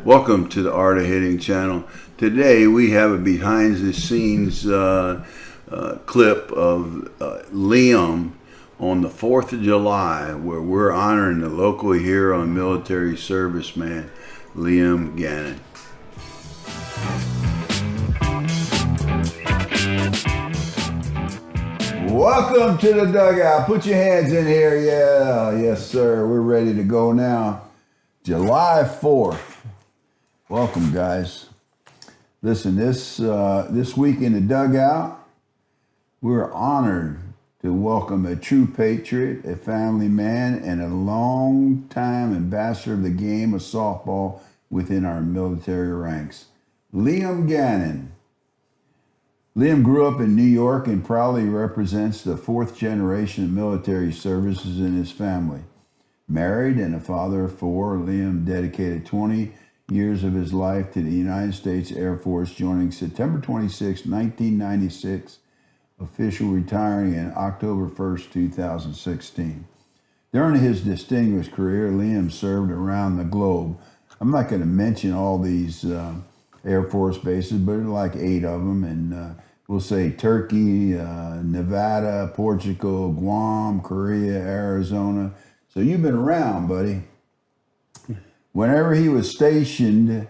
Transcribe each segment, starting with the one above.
Welcome to the Art of Hitting channel. Today we have a behind the scenes clip of Liam on the 4th of July, where we're honoring the local hero and military serviceman, Liam Gannon. Welcome to the Dugout. Put your hands in here. Yeah, yes sir. We're ready to go now. July 4th. Welcome, guys. Listen, this week in the Dugout, we're honored to welcome a true patriot, a family man, and a longtime ambassador of the game of softball within our military ranks, Liam Gannon. Liam grew up in New York and proudly represents the fourth generation of military services in his family. Married and a father of four, Liam dedicated 20 years of his life to the United States Air Force, joining September 26, 1996, official retiring in October 1st, 2016. During his distinguished career, Liam served around the globe. I'm not going to mention all these Air Force bases, but there are like 8 of them, and we'll say Turkey, Nevada, Portugal, Guam, Korea, Arizona. So you've been around, buddy. Whenever he was stationed,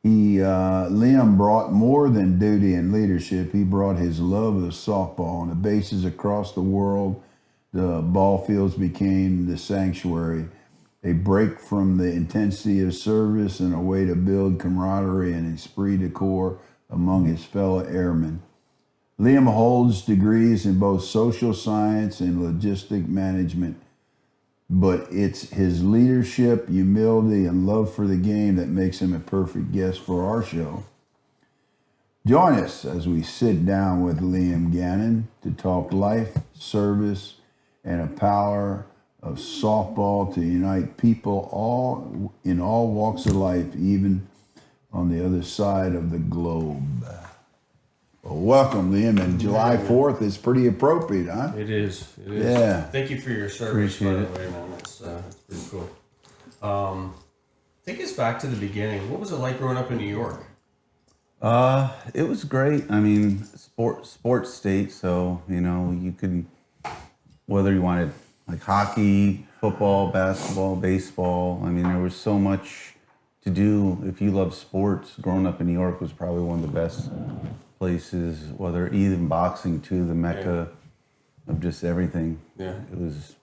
Liam brought more than duty and leadership. He brought his love of softball. On the bases across the world, the ballfields became the sanctuary, a break from the intensity of service and a way to build camaraderie and esprit de corps among his fellow airmen. Liam holds degrees in both social science and logistic management, but it's his leadership, humility, and love for the game that makes him a perfect guest for our show. Join us as we sit down with Liam Gannon to talk life, service, and the power of softball to unite people in all walks of life, even on the other side of the globe. Well, welcome, Liam, and July 4th is pretty appropriate, huh? It is. Yeah. Thank you for your service, by the way, man. That's pretty cool. Take us back to the beginning. What was it like growing up in New York? It was great. I mean, sports state, so, you could, whether you wanted like hockey, football, basketball, baseball, I mean, there was so much to do. If you love sports, growing up in New York was probably one of the best places, whether even boxing too, the mecca of just everything. Yeah. There's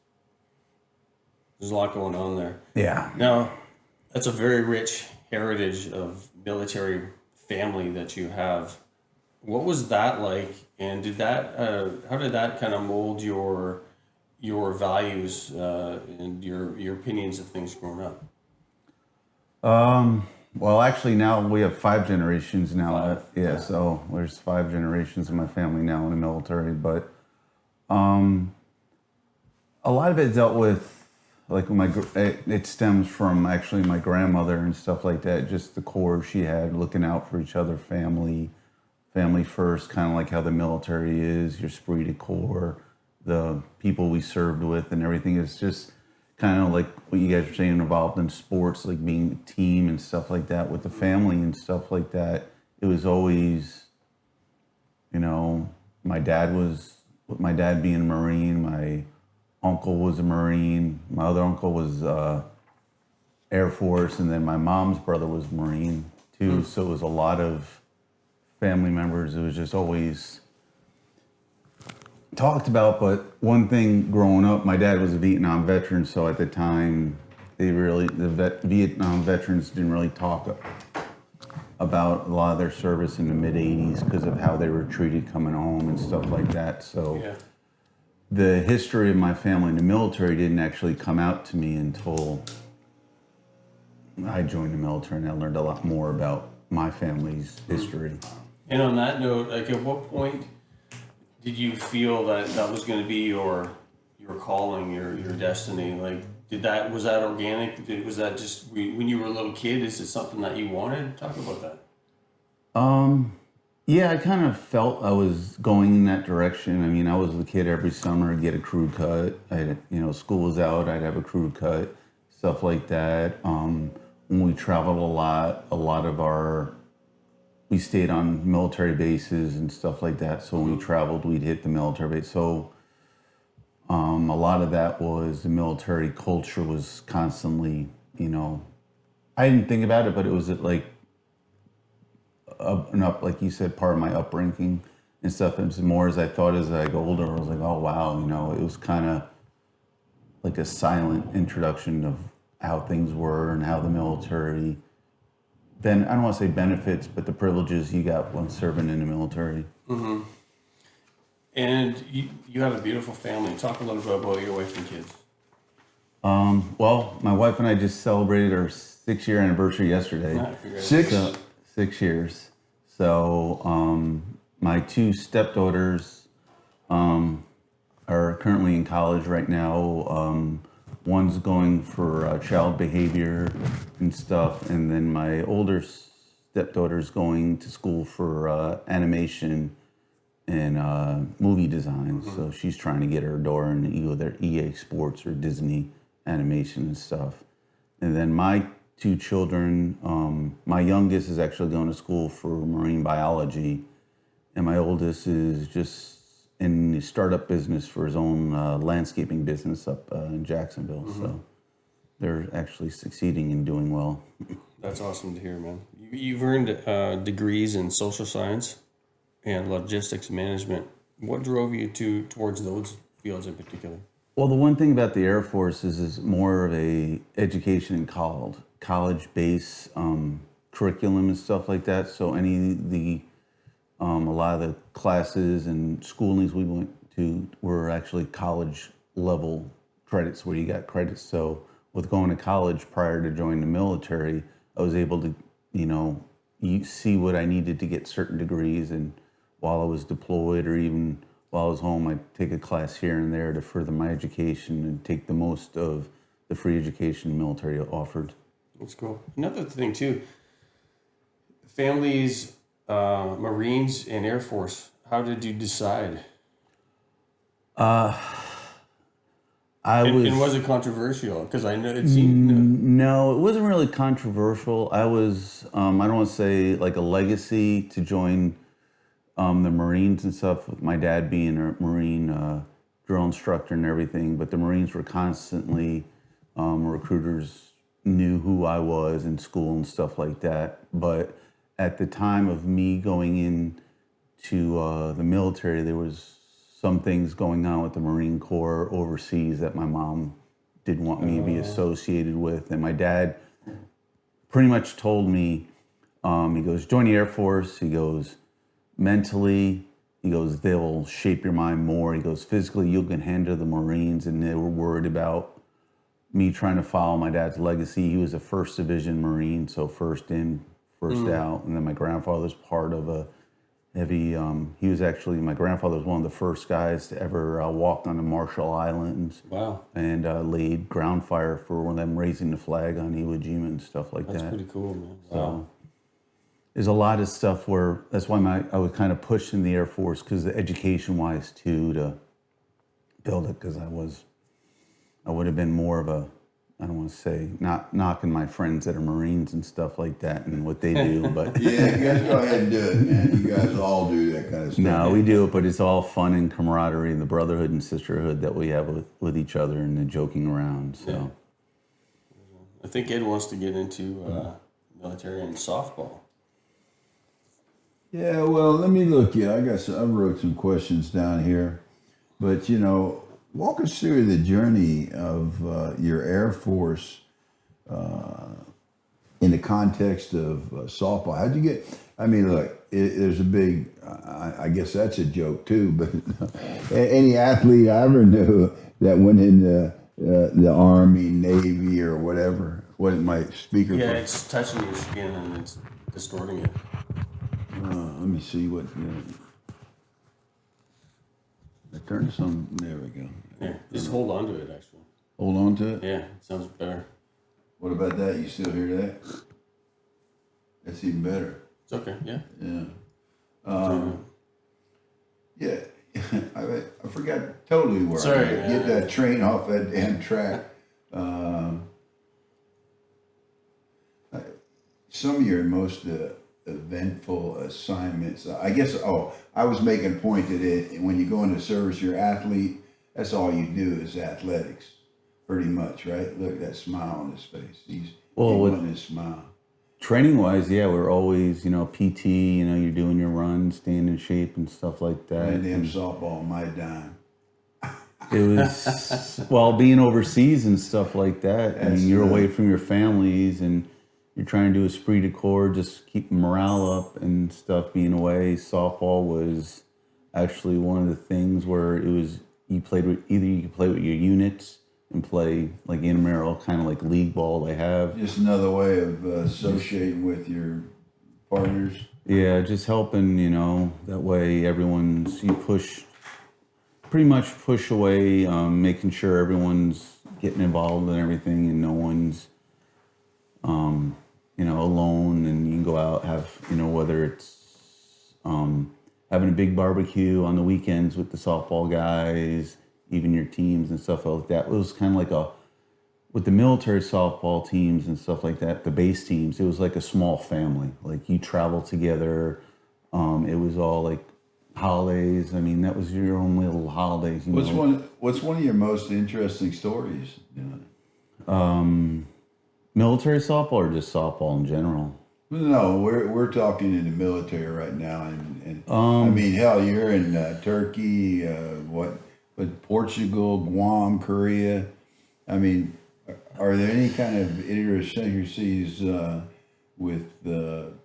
a lot going on there. Yeah. Now, that's a very rich heritage of military family that you have. What was that like, and did that how did that kind of mold your values and your opinions of things growing up? Well, actually, now we have 5 generations now. 5? Yeah, so there's 5 generations in my family now in the military. But a lot of it dealt with, like, it stems from actually my grandmother and stuff like that. Just the core she had, looking out for each other, family first, kind of like how the military is, your esprit de corps, the people we served with, and everything is just kind of like what you guys were saying, involved in sports, like being a team and stuff like that with the family and stuff like that. It was always, my dad being a Marine, my uncle was a Marine, my other uncle was Air Force, and then my mom's brother was Marine too. So it was a lot of family members. It was just always talked about. But one thing growing up, my dad was a Vietnam veteran, so at the time the Vietnam veterans didn't really talk about a lot of their service in the mid-'80s because of how they were treated coming home and stuff like that. So the history of my family in the military didn't actually come out to me until I joined the military, and I learned a lot more about my family's history. And on that note, like, at what point did you feel that was going to be your calling, your destiny? Like, was that organic? Was that just when you were a little kid? Is it something that you wanted? Talk about that. Yeah, I kind of felt I was going in that direction. I mean, I was a kid every summer, I'd get a crew cut. School was out, I'd have a crew cut, stuff like that. when we traveled a lot of we stayed on military bases and stuff like that. So when we traveled, we'd hit the military base. So a lot of that was the military culture was constantly, I didn't think about it, but it was like like you said, part of my upbringing and stuff. And more as I thought as I got older, I was like, oh wow, it was kind of like a silent introduction of how things were and how the military. Then I don't want to say benefits, but the privileges you got when serving in the military. Mm-hmm. And you have a beautiful family. Talk a little bit about your wife and kids. Well, my wife and I just celebrated our 6-year anniversary yesterday. Six? 6 years. So my 2 stepdaughters are currently in college right now. One's going for child behavior and stuff, and then my older stepdaughter's going to school for animation and movie design. Mm-hmm. So she's trying to get her door in either EA Sports or Disney animation and stuff. And then my 2 children, my youngest is actually going to school for marine biology, and my oldest is just in the startup business for his own landscaping business up in Jacksonville. Mm-hmm. So they're actually succeeding and doing well. That's awesome to hear, man. You've earned degrees in social science and logistics management. What drove you towards those fields in particular? Well, the one thing about the Air Force is more of a education in college-based curriculum and stuff like that. So a lot of the classes and schoolings we went to were actually college level credits where you got credits. So with going to college prior to joining the military, I was able to, see what I needed to get certain degrees. And while I was deployed or even while I was home, I'd take a class here and there to further my education and take the most of the free education the military offered. That's cool. Another thing too, families, Marines and Air Force, how did you decide? And was it controversial? Because I know it seemed... No, it wasn't really controversial. I was, I don't want to say like a legacy to join the Marines and stuff, with my dad being a Marine drill instructor and everything, but the Marines were constantly, recruiters knew who I was in school and stuff like that. But at the time of me going into the military, there was some things going on with the Marine Corps overseas that my mom didn't want me to be associated with. And my dad pretty much told me, he goes, join the Air Force. He goes, mentally, he goes, they'll shape your mind more. He goes, physically, you'll get handed the Marines. And they were worried about me trying to follow my dad's legacy. He was a 1st Division Marine, so first in, first out. And then my grandfather was part of a heavy, he was actually, my grandfather was one of the first guys to ever walk on the Marshall Islands. Wow. And laid ground fire for one of them raising the flag on Iwo Jima and stuff like that. That's pretty cool, man. Wow. So there's a lot of stuff where, that's why I was kind of pushed in the Air Force, because the education-wise too, to build it, because I would have been more of a, I don't want to say, not knocking my friends that are Marines and stuff like that and what they do, but... Yeah, you guys go ahead and do it, man. You guys all do that kind of stuff. No, we do it, but it's all fun and camaraderie and the brotherhood and sisterhood that we have with each other and the joking around, so... Yeah. I think Ed wants to get into military and softball. Yeah, well, let me look. I wrote some questions down here, but walk us through the journey of your Air Force in the context of softball. How'd you get? I mean, look, there's a big. I guess that's a joke too. But any athlete I ever knew that went in the Army, Navy, or whatever. What my speaker? Yeah, it's touching your skin and it's distorting it. Let me see what. I turned some. There we go. Yeah, just hold on to it. Actually. Hold on to it. Yeah, sounds better. What about that? You still hear that? That's even better. It's okay. Yeah. Yeah. Yeah. I forgot totally where Sorry, I get that train off that damn track. some of your most eventful assignments? I guess. Oh, I was making a point that when you go into service, you're an athlete. That's all you do is athletics, pretty much, right? Look at that smile on his face. He's wanting his smile. Training wise, yeah, we're always, PT, you're doing your runs, staying in shape and stuff like that. And damn softball on my dime. It was, being overseas and stuff like that. I mean, you're away from your families and you're trying to do esprit de corps, just keep morale up and stuff being away. Softball was actually one of the things where it was, you could play with your units and play like intramural, kind of like league ball they have. Just another way of associating with your partners. Yeah, just helping, that way pretty much push away, making sure everyone's getting involved in everything and no one's, alone, and you can go out, have, whether it's having a big barbecue on the weekends with the softball guys, even your teams and stuff like that. It was kind of like with the military softball teams and stuff like that, the base teams, it was like a small family. Like you travel together. It was all like holidays. I mean, that was your own little holidays. What's one of your most interesting stories? Military softball or just softball in general? No, we're talking in the military right now, and I mean, hell, you're in Turkey, Portugal, Guam, Korea. I mean, are there any kind of idiosyncrasies with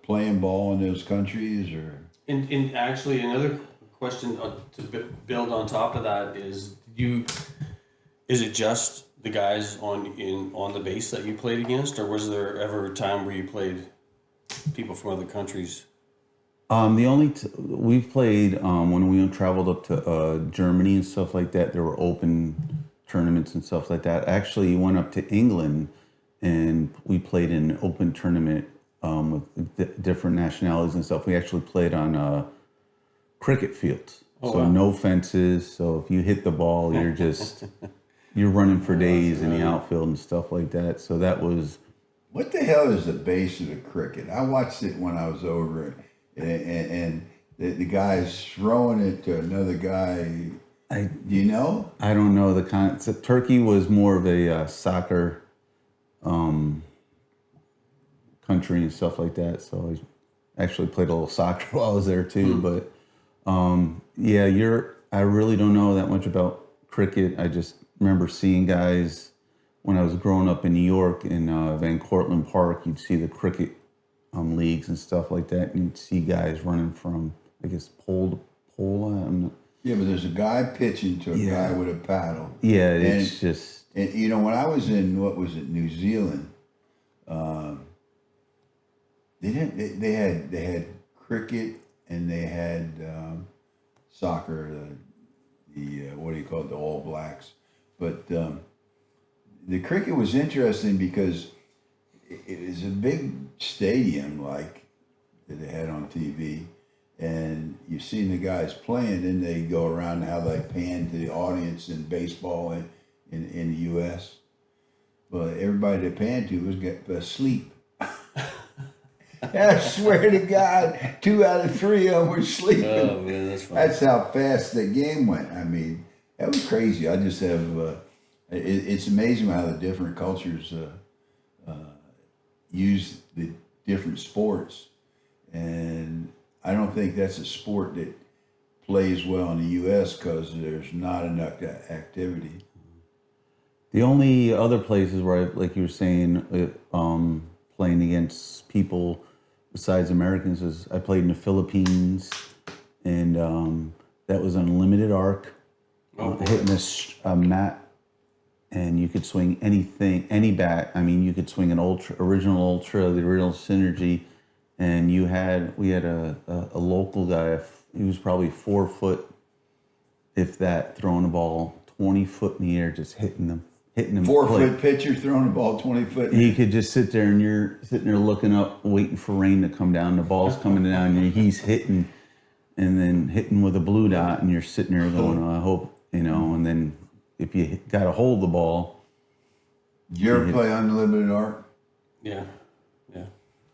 playing ball in those countries, or? And actually, another question to build on top of that is it just the guys on the base that you played against, or was there ever a time where you played people from other countries? We've played when we traveled up to Germany and stuff like that. There were open tournaments and stuff like that. Actually, went up to England and we played in an open tournament with different nationalities and stuff. We actually played on cricket fields, no fences. So if you hit the ball, you're running for days in the outfield and stuff like that. So that was. What the hell is the base of the cricket? I watched it when I was over, and the guy's throwing it to another guy. Do you know? I don't know the concept. Turkey was more of a soccer country and stuff like that. So I actually played a little soccer while I was there too. But I really don't know that much about cricket. I just remember seeing guys. When I was growing up in New York, in Van Cortlandt Park, you'd see the cricket leagues and stuff like that, and you'd see guys running from, I guess, pole to pole. Yeah, but there's a guy pitching to a guy with a paddle. Yeah, it's just. And when I was in New Zealand, they had cricket and they had soccer, what do you call it, the All Blacks, but. The cricket was interesting because it was a big stadium like that they had on TV, and you've seen the guys playing, and they go around how they pan to the audience in baseball in the U.S. But everybody they panned to was asleep. I swear to God, 2 out of 3 of them were sleeping. Oh man, that's funny. That's how fast the game went. I mean, that was crazy. I just have. It's amazing how the different cultures use the different sports, and I don't think that's a sport that plays well in the U.S. because there's not enough activity. The only other places where, like you were saying, playing against people besides Americans is I played in the Philippines, and that was unlimited arc, hitting a mat. And you could swing anything, any bat. I mean, you could swing an original ultra, the original synergy, and we had a local guy. He was probably 4 foot, if that, throwing the ball 20 foot in the air, just hitting them. 4 foot pitcher throwing the ball 20 foot. He could just sit there, and you're sitting there looking up, waiting for rain to come down. The ball's coming down, and he's hitting, and then hitting with a blue dot, and you're sitting there going, I hope, and then. If you got a hold of the ball. Did you ever play unlimited arc? Yeah.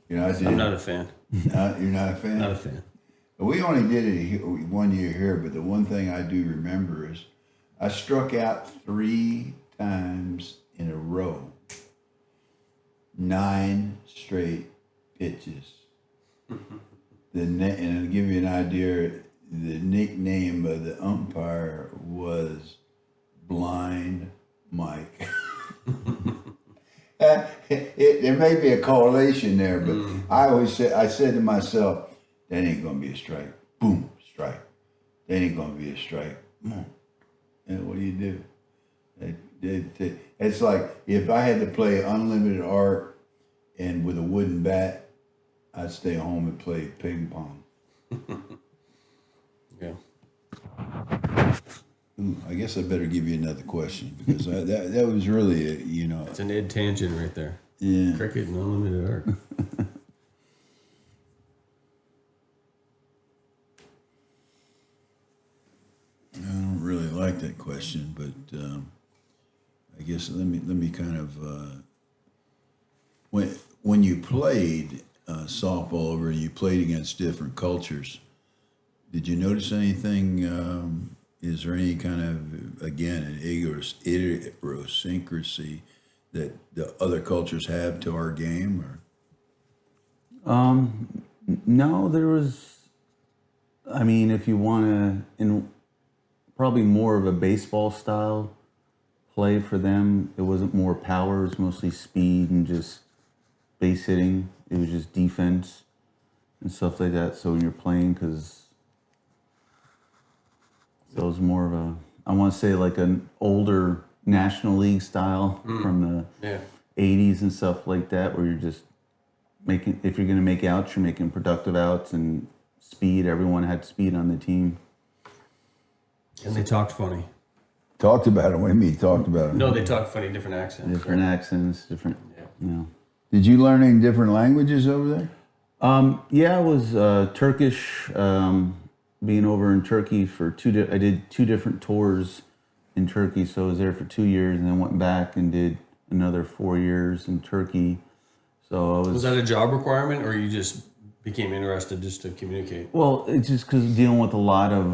You know, I did. I'm not a fan. You're not a fan? Not a fan. We only did it 1 year here, but the one thing I do remember is I struck out 3 times in a row. 9 straight pitches. And to give you an idea, the nickname of the umpire was Blind Mike. There may be a correlation there, but I said to myself, that ain't gonna be a strike. Boom, strike. That ain't gonna be a strike. Boom. And what do? It's like if I had to play unlimited art and with a wooden bat, I'd stay home and play ping pong. Yeah. I guess I better give you another question because that was really It's an Ed tangent right there. Yeah. Cricket and unlimited art. I don't really like that question, but I guess let me kind of when you played softball over and you played against different cultures, did you notice anything? Is there any kind of, again, an idiosyncrasy that the other cultures have to our game? Or No, there was. I mean, if you want to, probably more of a baseball style play for them. It wasn't more power; it was mostly speed and just base hitting. It was just defense and stuff like that. So when you're playing, because it was more of a, I want to say like an older National League style from the 80s and stuff like that, where you're just making, if you're going to make outs, you're making productive outs and speed. Everyone had speed on the team. And they talked funny. Talked about it. What do you mean talked about it? No, they talked funny, different accents. Different accents, different, Did you learn any different languages over there? Yeah, I was Turkish, being over in Turkey for I did 2 different tours in Turkey. So I was there for 2 years and then went back and did another 4 years in Turkey. So I was that a job requirement or you just became interested just to communicate? Well, it's just because dealing with a lot of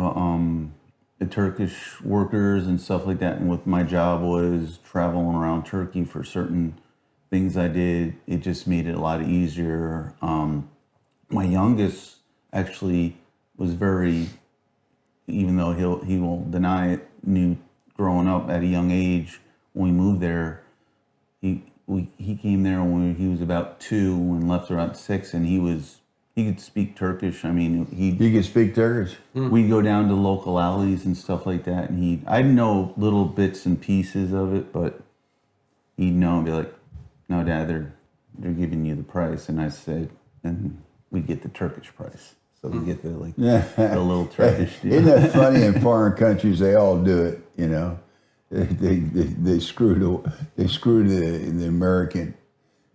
the Turkish workers and stuff like that. And with my job was traveling around Turkey for certain things I did. It just made it a lot easier. My youngest actually was very, even though he will deny it, knew growing up at a young age when we moved there. He came there when he was about 2 and left around 6, and he could speak Turkish. I mean, He could speak Turkish. we'd go down to local alleys and stuff like that, and I'd know little bits and pieces of it, but he'd know and be like, "No, Dad, they're giving you the price," and I said, and we'd get the Turkish price. So we get the the little Turkish deal. Isn't that funny? In foreign countries, they all do it. They screw the American.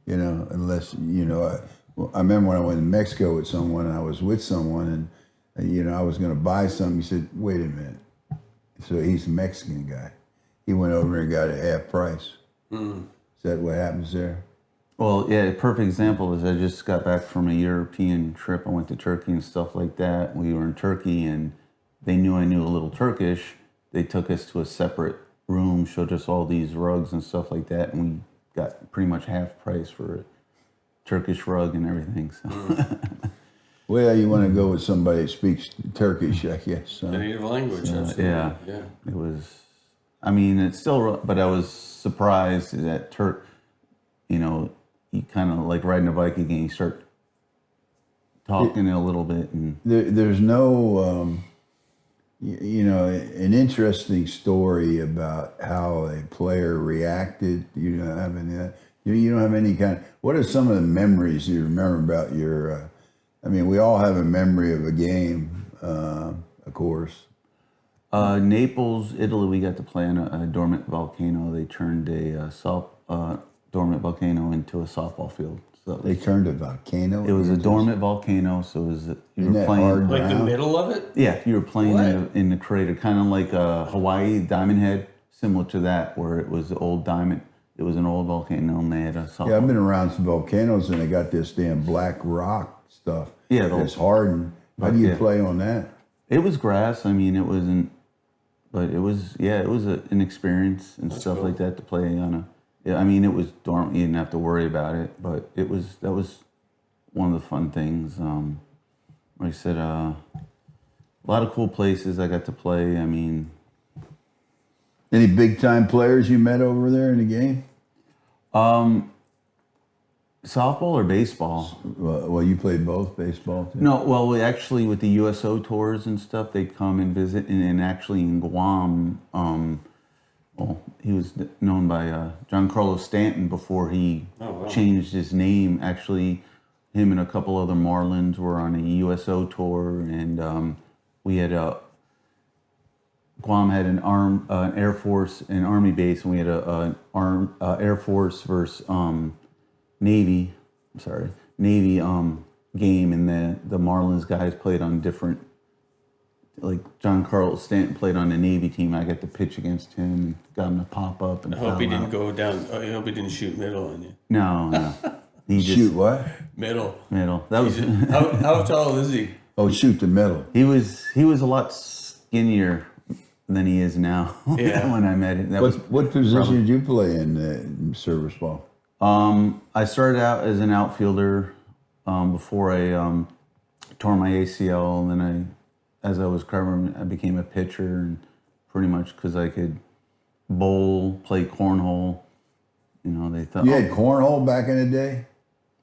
Unless I remember when I went to Mexico with someone, I was with someone, and I was going to buy something. He said, "Wait a minute." So he's a Mexican guy. He went over and got it half price. Is that what happens there? Well, yeah, a perfect example is I just got back from a European trip. I went to Turkey and stuff like that. We were in Turkey and they knew I knew a little Turkish. They took us to a separate room, showed us all these rugs and stuff like that, and we got pretty much half price for a Turkish rug and everything. So. Well, you want to go with somebody that speaks Turkish, I guess. The native language, absolutely. Yeah, it was, I mean, it's still, but I was surprised that you kind of like riding a bike again, you start talking a little bit. And there's no, an interesting story about how a player reacted. You don't have any, you don't have any kind of, what are some of the memories you remember about your, we all have a memory of a game, of course. Naples, Italy, we got to play on a dormant volcano. They turned a dormant volcano into a softball field. So They turned a volcano? It was a dormant volcano, so it was you were playing hard Like the ground? middle of it? Yeah, you were playing What? in the crater, kind of like Hawaii Diamond Head, similar to that, where it was the old diamond. It was an old volcano, and they had a softball. Yeah, I've been around some volcanoes, and they got this damn black rock stuff. Yeah, it's hardened. How do you play on that? It was grass. I mean, it wasn't, but it was, it was an experience and stuff like that to play on a. Yeah, I mean, it was dormant. You didn't have to worry about it, but that was one of the fun things. Like I said, a lot of cool places I got to play. I mean, any big time players you met over there in the game? Softball or baseball? Well, you played both, baseball too? No, well, we actually, with the USO tours and stuff, they'd come and visit, and actually in Guam, well, he was known by John Carlos Stanton before he changed his name. Actually, him and a couple other Marlins were on a USO tour, and we had Guam had an Air Force and Army base, and we had an Air Force versus Navy game, and the Marlins guys played on different. Like John Carlos Stanton played on the Navy team. I got to pitch against him and got him to pop up. And I hope he didn't go down. I hope he didn't shoot middle on you. No. He shoot what? Middle. That was how tall is he? Oh, shoot the middle. He was a lot skinnier than he is now. Yeah. When I met him. What position did you play in service ball? I started out as an outfielder before I tore my ACL, and then as I was covering, I became a pitcher, and pretty much because I could bowl, play cornhole. You know, they thought you had cornhole back in the day.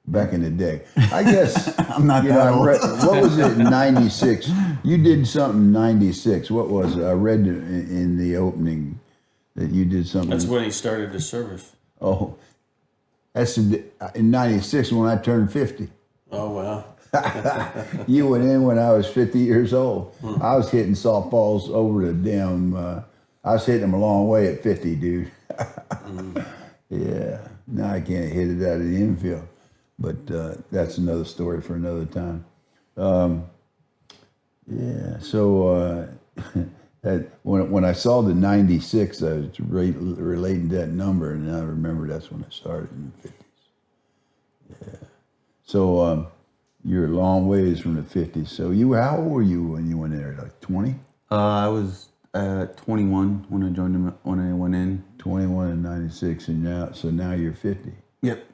Back in the day, I guess I'm not that old. What was it? '96. You did something '96. What was it? I read in the opening that you did something. That's when he started his service. Oh, that's in '96 when I turned 50. Oh wow. You went in when I was 50 years old. I was hitting softballs over the damn. I was hitting them a long way at 50, dude. Yeah. Now I can't hit it out of the infield, but that's another story for another time. Yeah. So when I saw the 96, I was relating that number, and I remember that's when I started in the 50s. Yeah. So. You're a long ways from the 50s. So how old were you when you went there? Like 20? I was 21 when I joined him, when I went in. 21 in '96, and now you're 50. Yep.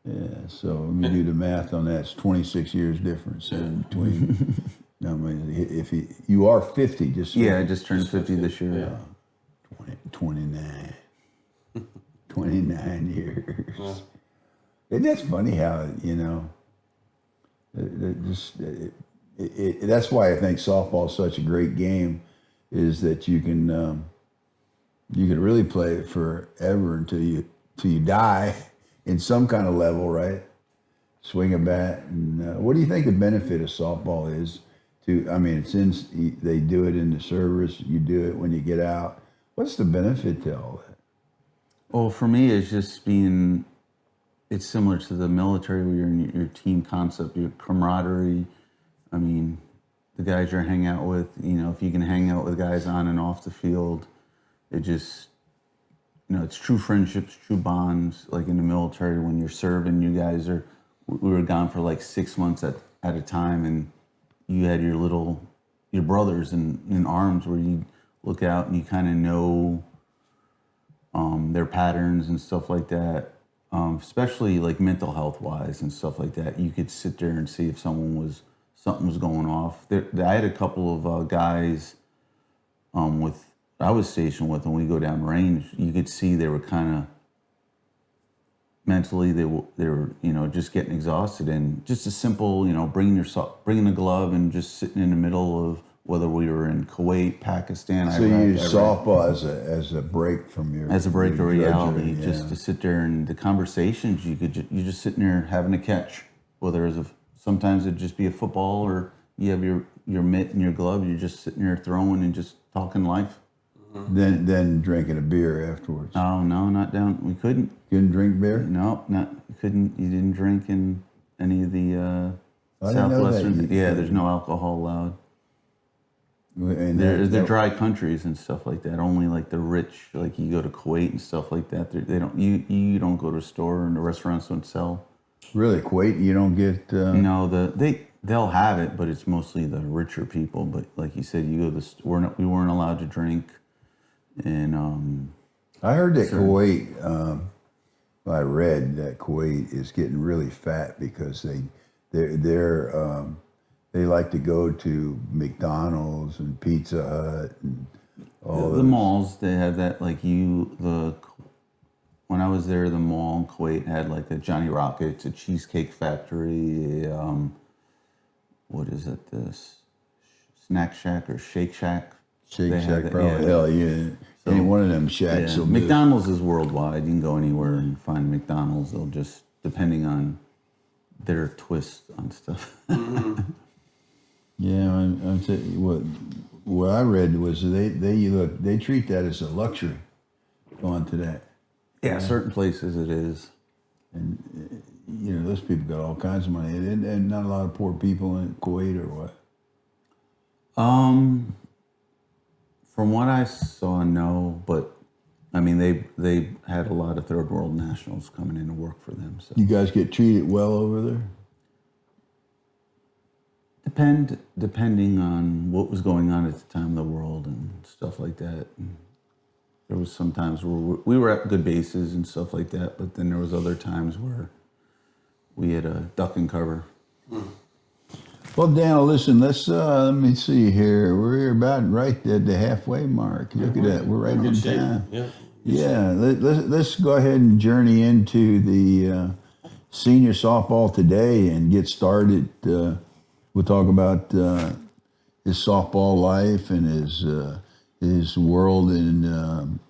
Yeah. So let me do the math on that. It's 26 years difference in between. I mean, if you are 50, just I just turned 50 this year. Yeah. 29. 29 years. Yeah. And that's funny how that's why I think softball is such a great game, is that you can really play it forever until you die in some kind of level, right? Swing a bat. And what do you think the benefit of softball is? They do it in the service. You do it when you get out. What's the benefit to all that? Well, for me, it's just being. It's similar to the military, where you're in your team concept, your camaraderie. I mean, the guys you're hanging out with, if you can hang out with guys on and off the field, it just, it's true friendships, true bonds. Like in the military, when you're serving, we were gone for like 6 months at a time, and you had your brothers in arms, where you look out and you kind of know their patterns and stuff like that. Especially like mental health wise and stuff like that. You could sit there and see if something was going off. I had a couple of guys I was stationed with, and we go down range. You could see they were kind of mentally they were just getting exhausted, and just a simple bringing the glove and just sitting in the middle of, whether we were in Kuwait, Pakistan. So you use softball as a break from your... As a break of reality, just to sit there, and the conversations, you're just sitting there having a catch. Whether sometimes it'd just be a football, or you have your mitt and your glove, you're just sitting there throwing and just talking life. Mm-hmm. Then drinking a beer afterwards. Oh, no, not down. We couldn't. Couldn't drink beer? No, you couldn't. You didn't drink in any of the Southwestern... Yeah, there's no alcohol allowed. And they're dry countries and stuff like that. Only like the rich, like you go to Kuwait and stuff like that. They don't. You don't go to a store and the restaurants don't sell. really, Kuwait, you don't get. No, they'll have it, but it's mostly the richer people. But like you said, you go to we weren't allowed to drink, and I heard that Kuwait. I read that Kuwait is getting really fat because they like to go to McDonald's and Pizza Hut and all the malls. They have that when I was there, the mall in Kuwait had like a Johnny Rockets, a cheesecake factory, what is it? This Snack Shack or Shake Shack? Shake Shack, probably. Hell yeah. So, any one of them shacks. Yeah. McDonald's is worldwide. You can go anywhere and find McDonald's. They'll just, depending on their twist on stuff. Yeah, I'm saying what I read was they treat that as a luxury, going to that. Yeah, certain places it is. And those people got all kinds of money, and not a lot of poor people in Kuwait or what. From what I saw, no, but I mean they had a lot of third world nationals coming in to work for them. So you guys get treated well over there? Depending on what was going on at the time in the world and stuff like that. And there was some times where we were at good bases and stuff like that, but then there was other times where we had a duck and cover. Well, Dan, listen, let me see here. We're about right at the halfway mark. Look at that. We're right in time. Yeah. Let's go ahead and journey into the senior softball today and get started. We'll talk about his softball life and his world in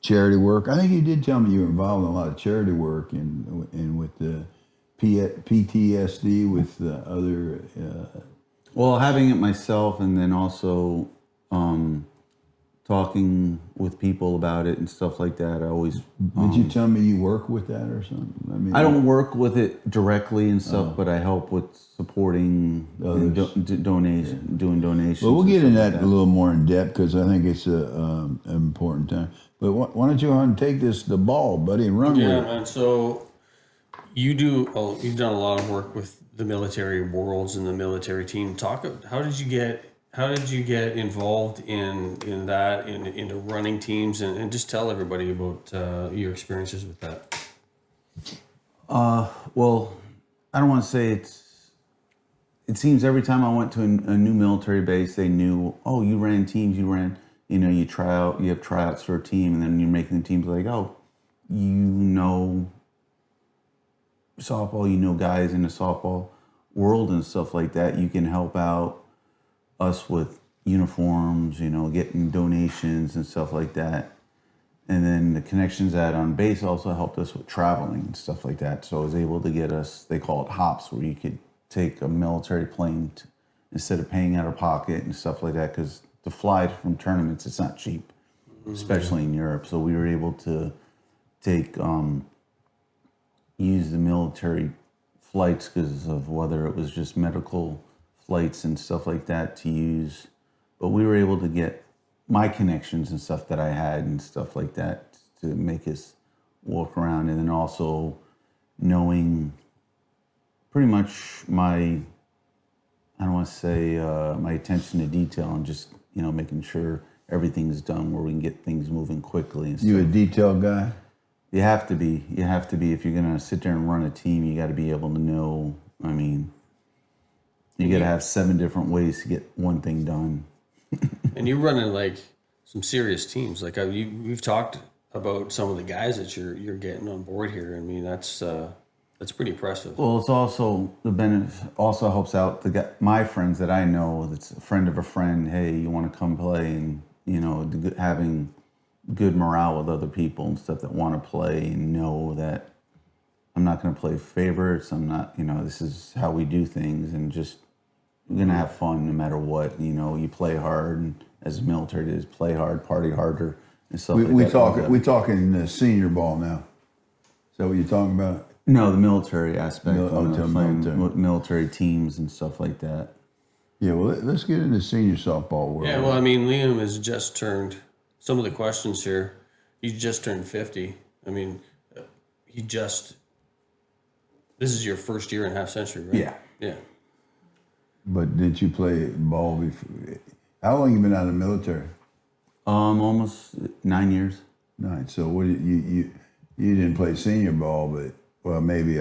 charity work. I think you did tell me you were involved in a lot of charity work and with the PTSD with other. Well, having it myself, and then also talking with people about it and stuff like that. I always. Did you tell me you work with that or something? I mean, I don't work with it directly and stuff, but I help with supporting and doing donations. Well, we'll get into that a little more in depth because I think it's an important time. But why don't you take the ball, buddy, and run with it? Yeah, man. So you've done a lot of work with the military worlds and the military team. How did you get involved in that, into running teams, and just tell everybody about your experiences with that. Well, I don't want to say it seems every time I went to a new military base, they knew, oh, you ran teams, you have tryouts for a team, and then you're making the teams like, oh, softball, guys in the softball world and stuff like that. You can help out us with uniforms, getting donations and stuff like that. And then the connections at on base also helped us with traveling and stuff like that. So I was able to get us, they call it hops, where you could take a military plane instead of paying out of pocket and stuff like that, because to fly from tournaments, it's not cheap, especially in Europe. So we were able to use the military flights because of whether it was just medical flights and stuff like that to use. But we were able to get my connections and stuff that I had and stuff like that to make us walk around. And then also knowing pretty much my attention to detail and just, making sure everything's done where we can get things moving quickly. And you a detail guy? You have to be. If you're going to sit there and run a team, you got to be able to know, you got to have 7 different ways to get one thing done. And you're running like some serious teams. Like we've talked about some of the guys that you're getting on board here. That's pretty impressive. Well, it's also the benefit. Also helps out my friends that I know. That's a friend of a friend. Hey, you want to come play, and having good morale with other people and stuff that want to play and know that I'm not going to play favorites. I'm not. This is how we do things, and just we're going to have fun no matter what. You play hard, and as a military it is, play hard, party harder, and stuff like that. We talking senior ball now. Is that what you're talking about? No, the military aspect. Military Military teams and stuff like that. Yeah, well, let's get into senior softball world. Yeah, well, I mean, Liam has just turned, some of the questions here, he's just turned 50. I mean, this is your first year in half century, right? Yeah. Yeah. But did you play ball before? How long you been out of the military? Almost 9 years. 9. So what you didn't play senior ball, but well, maybe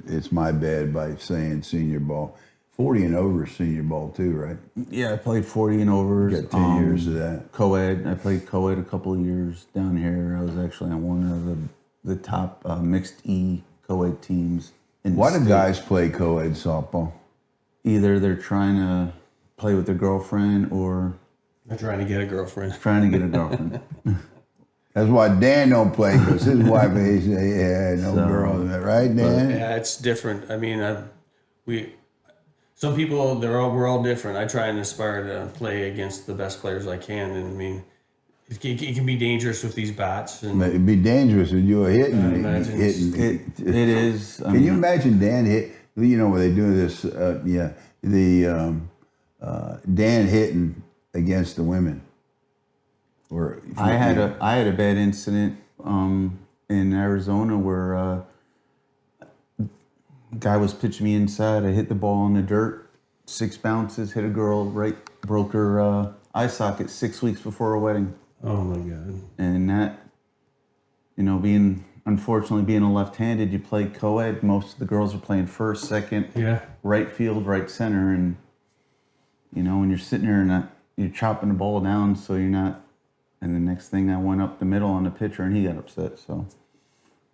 it's my bad by saying senior ball. 40 and over is senior ball too, right? Yeah, I played 40 and overs. Got 10 years of that. Co-ed. I played co-ed a couple of years down here. I was actually on one of the top mixed E co-ed teams in the Why do state. guys play co-ed softball? Either they're trying to play with their girlfriend or I'm trying to get a girlfriend. trying to get a girlfriend. That's why Dan don't play, because his wife, he say, yeah, no girl, right, Dan? Yeah, it's different. I mean, some people, we're all different. I try and aspire to play against the best players I can, and I mean, it can be dangerous with these bats. And It'd be dangerous if you were hitting. imagine It is. Can you imagine Dan hit? You know, when they do this, Dan hitting against the women. Or I had a bad incident in Arizona where a guy was pitching me inside. I hit the ball in the dirt, 6 bounces, hit a girl right, broke her eye socket 6 weeks before her wedding. oh my god! And that, unfortunately being a left-handed, you play co-ed. Most of the girls are playing first, second, Yeah, right field, right center, and when you're sitting there and you're chopping the ball down, so you're not. And the next thing, I went up the middle on the pitcher, and he got upset. So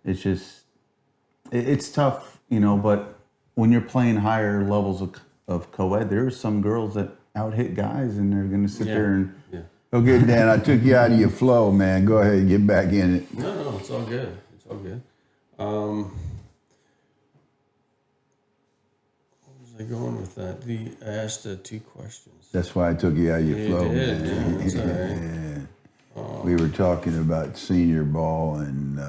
it's just, it's tough, But when you're playing higher levels of co-ed, there are some girls that out hit guys, and they're going to sit there and. yeah. Okay, Dan, I took you out of your flow, man. Go ahead and get back in it. No, it's all good. It's all good. Where was I going with that? I asked 2 questions. That's why I took you out of your You flow, did, man. yeah, that's all right. Yeah. We were talking about senior ball and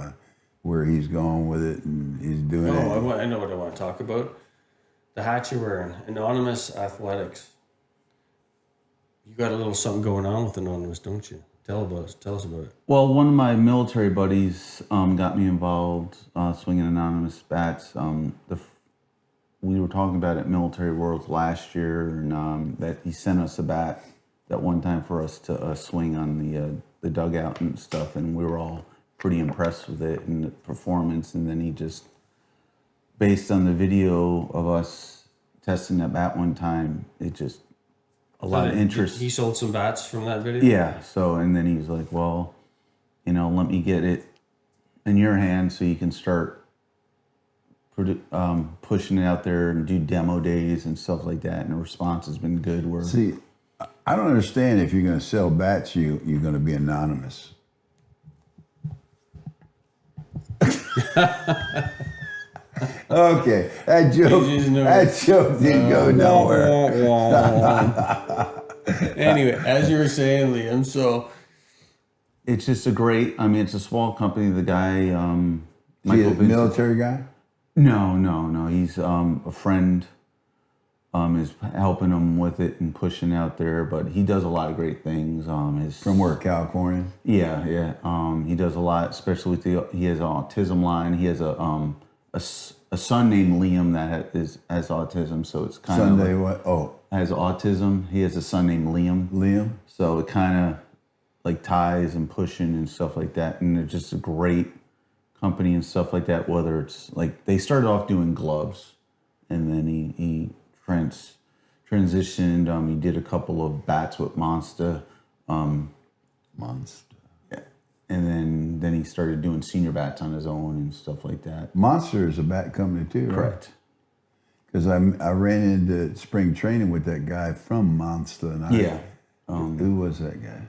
where he's going with it, and he's doing it. I know what I want to talk about. The hat you're wearing, Anonymous Athletics. You got a little something going on with Anonymous, don't you? Tell us about it. Well, one of my military buddies got me involved swinging Anonymous bats. We were talking about it at Military Worlds last year, and that he sent us a bat that one time for us to swing on the dugout and stuff, and we were all pretty impressed with it and the performance. And then he just, based on the video of us testing that bat one time, it just a lot of interest. He sold some bats from that video? Yeah. So, and then he was like, well, let me get it in your hand so you can start pushing it out there and do demo days and stuff like that. And the response has been good. See, I don't understand if you're going to sell bats, you're going to be anonymous. Okay, that joke didn't go nowhere. Anyway, as you were saying, Liam, so it's just it's a small company. The guy, Is he a Michael Vincent- military guy? No. He's a friend. Is helping him with it and pushing out there, but he does a lot of great things. From where, California? Yeah. He does a lot, especially with he has an autism line. He has a son named Liam that has autism, so it's kind of Sunday, what? Oh, has autism. He has a son named Liam. Liam? So it kind of like ties and pushing and stuff like that. And they're just a great company and stuff like that. Whether it's like they started off doing gloves, and then he transitioned. He did a couple of bats with Monster. Monster. Yeah. And then he started doing senior bats on his own and stuff like that. Monster is a bat company too, right? Correct. Because I ran into spring training with that guy from Monster. And who was that guy?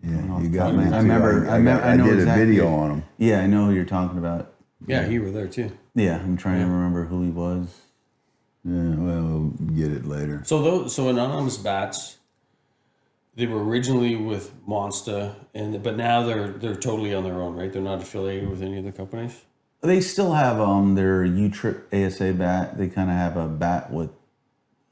Yeah, you got me. I remember. I know did exactly. a video on him. Yeah, I know who you're talking about. yeah, you were there too. Yeah, I'm trying to remember who he was. Yeah, well, we'll get it later. So Anonymous bats, they were originally with Monster, but now they're totally on their own, right? They're not affiliated with any of the companies. They still have their U-Trip ASA bat. They kind of have a bat with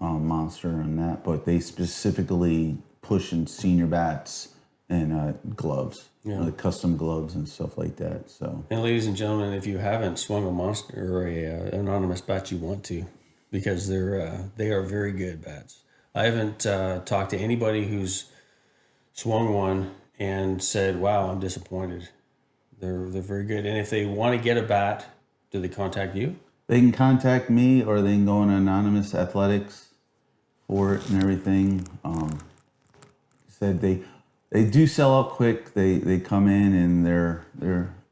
Monster and that, but they specifically push in senior bats and gloves, like custom gloves and stuff like that. So, And ladies and gentlemen, if you haven't swung a Monster or a anonymous bat, you want to, because they are very good bats. I haven't talked to anybody who's swung one and said, "Wow, I'm disappointed." They're very good. And if they want to get a bat, do they contact you? they can contact me or they can go on Anonymous Athletics for it and everything. Said they do sell out quick. They come in and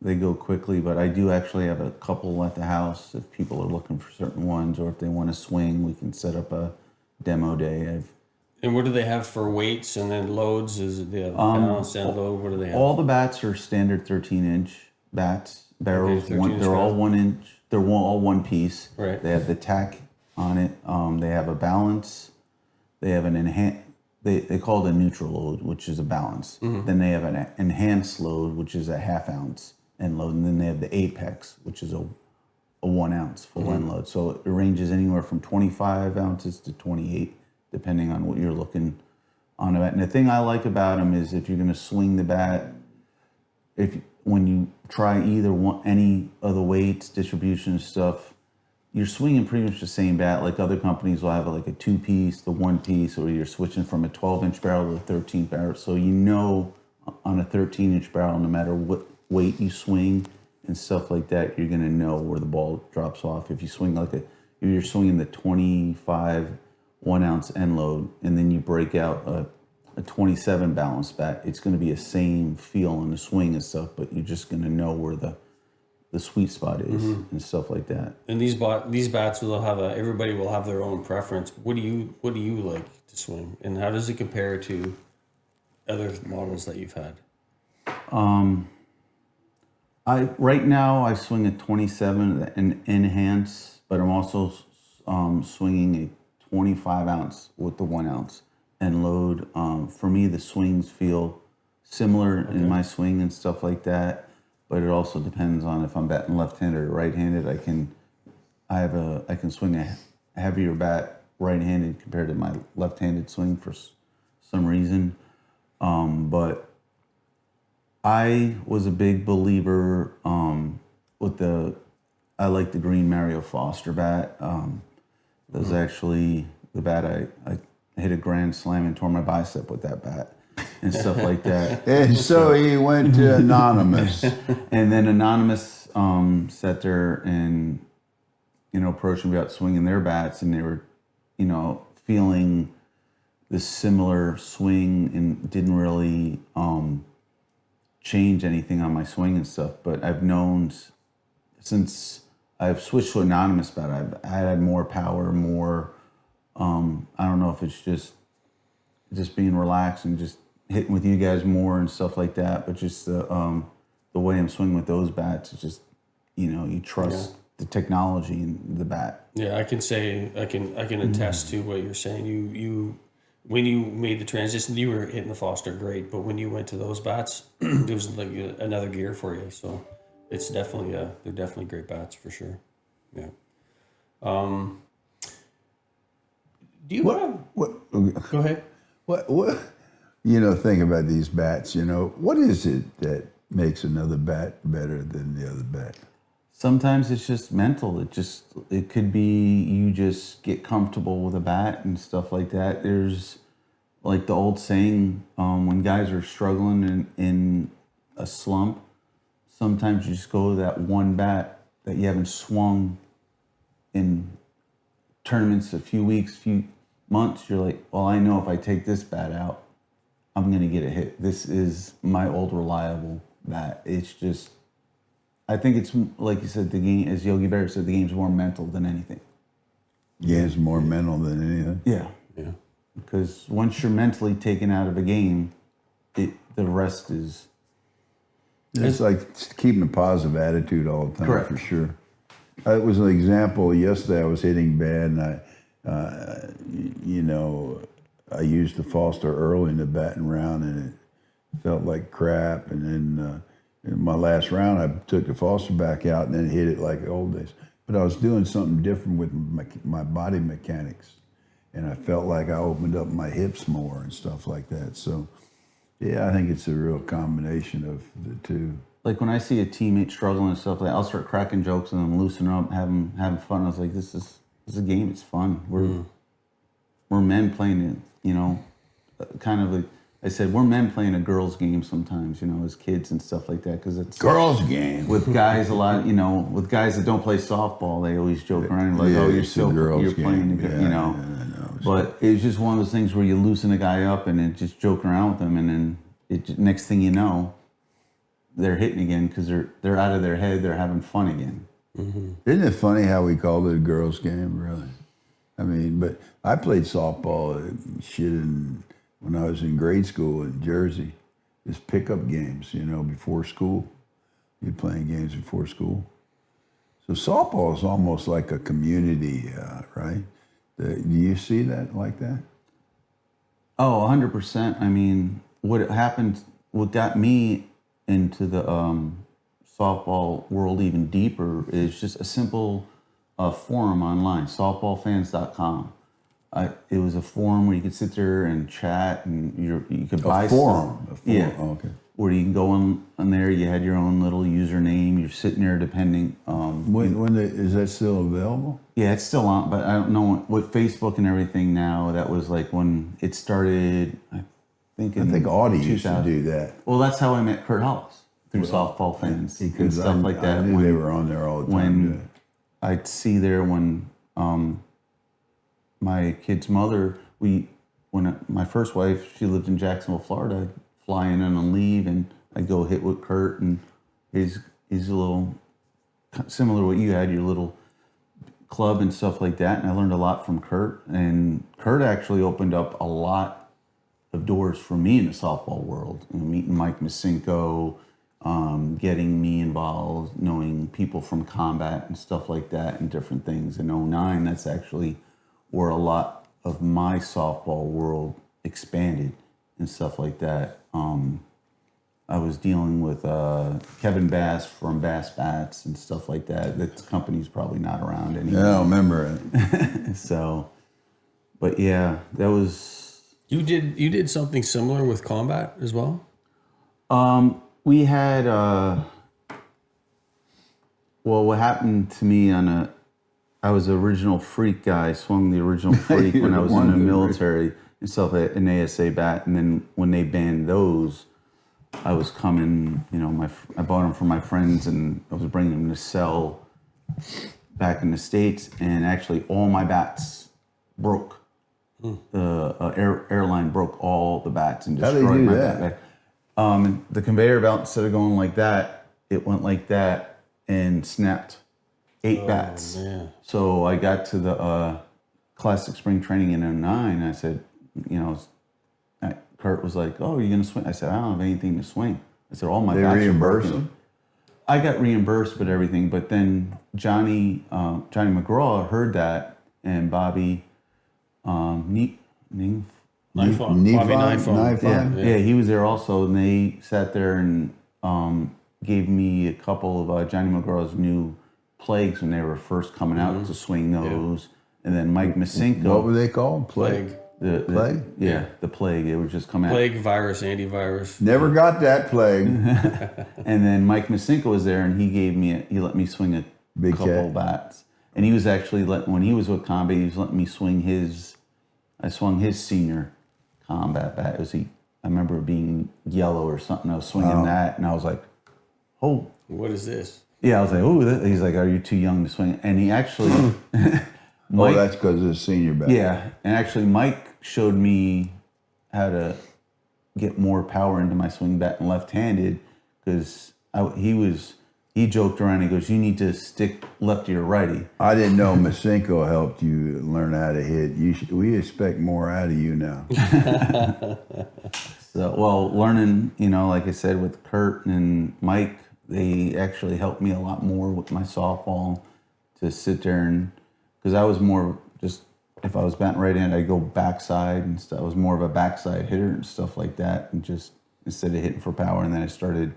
they go quickly. But I do actually have a couple at the house if people are looking for certain ones, or if they want to swing, we can set up a demo day. And what do they have for weights and then loads? Is it the balance and load? What do they have? All the bats are standard 13-inch bats. Barrels. 13-inch They're all bat. 1 inch. They're all one piece. Right. They have the tack on it. They have a balance. They have an They call it a neutral load, which is a balance. Then they have an enhanced load, which is a 1/2 ounce end load, and then they have the apex, which is a 1 ounce full end load. So it ranges anywhere from 25 ounces to 28, depending on what you're looking on a bat. And the thing I like about them is if you're going to swing the bat, when you try any of the weights, distribution stuff, you're swinging pretty much the same bat. Like other companies will have like a 2-piece, the 1-piece, or you're switching from a 12-inch barrel to a 13 barrel. So you know on a 13-inch barrel, no matter what weight you swing and stuff like that, you're gonna know where the ball drops off. If you swing if you're swinging the 25 1-ounce end load, and then you break out a 27 balance bat, it's gonna be the same feel in the swing and stuff, but you're just gonna know where the sweet spot is and stuff like that. And these bats will have everybody will have their own preference. What do you like to swing, and how does it compare to other models that you've had? Right now I swing a 27 and enhance, but I'm also swinging a 25 ounce with the 1 ounce and load. For me, the swings feel similar in my swing and stuff like that. But it also depends on if I'm batting left-handed or right-handed. I can swing a heavier bat right-handed compared to my left-handed swing for some reason. But I was a big believer I like the green Mario Foster bat. That was actually the bat I hit a grand slam and tore my bicep with that bat. And stuff like that. And so he went to Anonymous. And then Anonymous sat there and, approached me about swinging their bats, and they were, feeling the similar swing and didn't really change anything on my swing and stuff. But I've known since I've switched to Anonymous bat, I've had more power, more, I don't know if it's just being relaxed and just hitting with you guys more and stuff like that, but just the way I'm swinging with those bats is just, you trust the technology in the bat. Yeah, I can attest to what you're saying. You when you made the transition, you were hitting the Foster great, but when you went to those bats, it was like another gear for you. So it's definitely they're definitely great bats for sure. Yeah. Do you go ahead? What think about these bats, what is it that makes another bat better than the other bat? Sometimes it's just mental. It could be you just get comfortable with a bat and stuff like that. There's like the old saying, when guys are struggling in a slump, sometimes you just go to that one bat that you haven't swung in tournaments a few weeks, few months. You're like, well, I know if I take this bat out, I'm going to get a hit. This is my old reliable bat. It's just, I think it's like you said, the game, as Yogi Berra said, the game's more mental than anything. Game's more mental than anything. Yeah. Yeah. Because once you're mentally taken out of a game, the rest is... It's like keeping a positive attitude all the time. Correct. For sure. It was an example. Yesterday I was hitting bad, and I used the Foster early in the batting round, and it felt like crap. And then In my last round, I took the Foster back out and then hit it like the old days. But I was doing something different with my body mechanics. And I felt like I opened up my hips more and stuff like that. So, yeah, I think it's a real combination of the two. Like when I see a teammate struggling and stuff, like I'll start cracking jokes and then loosening up, having fun. I was like, this is a game. It's fun. We're men playing it, you know, kind of like I said, we're men playing a girls' game sometimes, you know, as kids and stuff like that. Because it's Girls' game. with guys a lot, you know, with guys that don't play softball, they always joke around like, oh, you're still you're playing, you know. But it's just one of those things where you loosen a guy up and then just joking around with them, and then next thing you know, they're hitting again because they're out of their head, they're having fun again. Mm-hmm. Isn't it funny how we called it a girls' game, really? I mean, but I played softball when I was in grade school in Jersey. Just pickup games, you know, before school. You're playing games before school. So softball is almost like a community, right? Do you see that like that? Oh, 100%. I mean, what got me into the softball world even deeper is just a simple forum online, softballfans.com. It was a forum where you could sit there and chat, and you could buy a forum. Yeah. Oh, okay. Where you can go on there, you had your own little username. You're sitting there depending. Is that still available? Yeah, it's still on, but I don't know with Facebook and everything now. That was like when it started. I think Audie used to do that. Well, that's how I met Kurt Hollis through softball fans and stuff like that. I knew they were on there all the time. When I'd see there when my kid's mother, my first wife, she lived in Jacksonville, Florida. I'd fly in and leave, and I'd go hit with Kurt, and he's a little similar to what you had, your little club and stuff like that. And I learned a lot from Kurt, and Kurt actually opened up a lot of doors for me in the softball world. You know, meeting Mike Masinko, getting me involved, knowing people from combat and stuff like that, and different things. In '09, that's actually where a lot of my softball world expanded and stuff like that. I was dealing with Kevin Bass from Bass Bats and stuff like that. That company's probably not around anymore. Yeah, I don't remember it. So, but yeah, that was... You did something similar with combat as well? We had... what happened to me I was the original freak guy. I swung the original freak when I was in the military and stuff at an ASA bat. And then when they banned those, I was coming, you know, I bought them for my friends, and I was bringing them to sell back in the States. And actually all my bats broke. The airline broke all the bats and destroyed my bat. The conveyor belt, instead of going like that, it went like that and snapped 8 bats. Man. So I got to the classic spring training in '09. I said, you know, Kurt was like, "Oh, you're gonna swing?" I said, "I don't have anything to swing." I said, "All my bats are broken." I got reimbursed with everything, but then Johnny McGraw heard that, and Bobby Bobby Knifon. Yeah, he was there also, and they sat there and gave me a couple of Johnny McGraw's new plagues when they were first coming out to swing those. And then Mike Masinko. What were they called? Plague. Plague? Yeah, the plague. It would just come out. Plague, virus, antivirus. Never got that plague. And then Mike Masinko was there, and he let me swing a couple bats. And he was actually when he was with combat, he was letting me swing I swung his senior combat bat. I remember it being yellow or something. I was swinging that, and I was like, "Oh, what is this?" Yeah, I was like, "Oh," he's like, "Are you too young to swing?" And he actually, Mike, that's because of the senior bat. Yeah, and actually, Mike showed me how to get more power into my swing bat and left-handed, because he joked around. He goes, "You need to stick lefty or righty." I didn't know Masinko helped you learn how to hit. We expect more out of you now. So, learning, you know, like I said, with Kurt and Mike, they actually helped me a lot more with my softball, to sit there and, because I was more just, if I was batting right hand, I'd go backside and stuff. I was more of a backside hitter and stuff like that, and just instead of hitting for power. And then I started